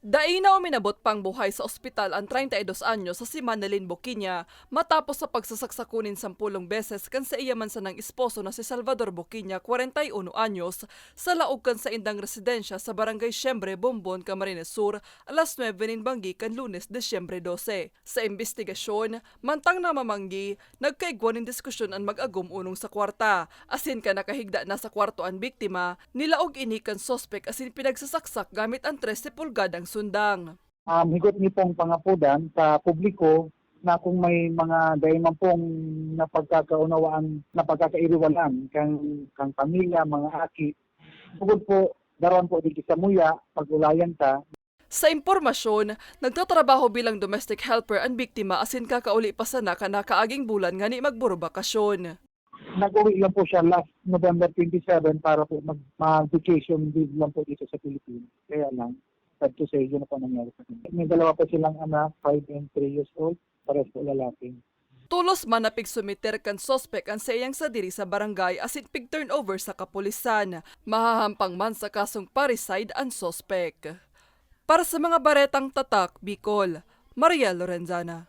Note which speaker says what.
Speaker 1: Daina uminabot pang buhay sa ospital ang 32 anyos sa si Manilyn Boquiña matapos sa pagsasaksakunin 10 beses kan sa iyaman sa ng esposo na si Salvador Boquiña, 41 anyos, sa laog kan sa indang residensya sa Barangay Siyembre, Bombon, Camarines Sur, alas 9 nin banggi kan Lunes, Disyembre 12. Sa investigasyon, mantang namamanggi, nagkaigwan ng diskusyon ang mag-agum unong sa kwarta. Asin ka nakahigda na sa kwarto ang biktima, nilaog ini kan sospek asin pinagsasaksak gamit ang 13 pulgadang sundang.
Speaker 2: Higot niyo pong pangapudan sa publiko na kung may mga dayman pong napagkakaunawaan, napagkakairiwalan kang pamilya, mga aki. Bukod po, daron po di sa muya, pag-ulayan ta.
Speaker 1: Sa impormasyon, nagtatrabaho bilang domestic helper ang biktima asin kakauli pa sana kanakaaging bulan nga ni magburo bakasyon.
Speaker 2: Nag-uwi lang po siya last November 27 para po mag-vacation leave lang po dito sa Pilipinas. Kaya lang, sad to say, yun na po nangyari sa kanya. May dalawa po silang anak, 5 and 3 years old, pares po lalaki.
Speaker 1: Tulos man na pigsumiter kan sospek ang sayang sa diri sa barangay asin pig turnover sa kapulisan. Mahahampang man sa kasong parricide ang sospek. Para sa mga baretang tatak, Bicol, Maria Lorenzana.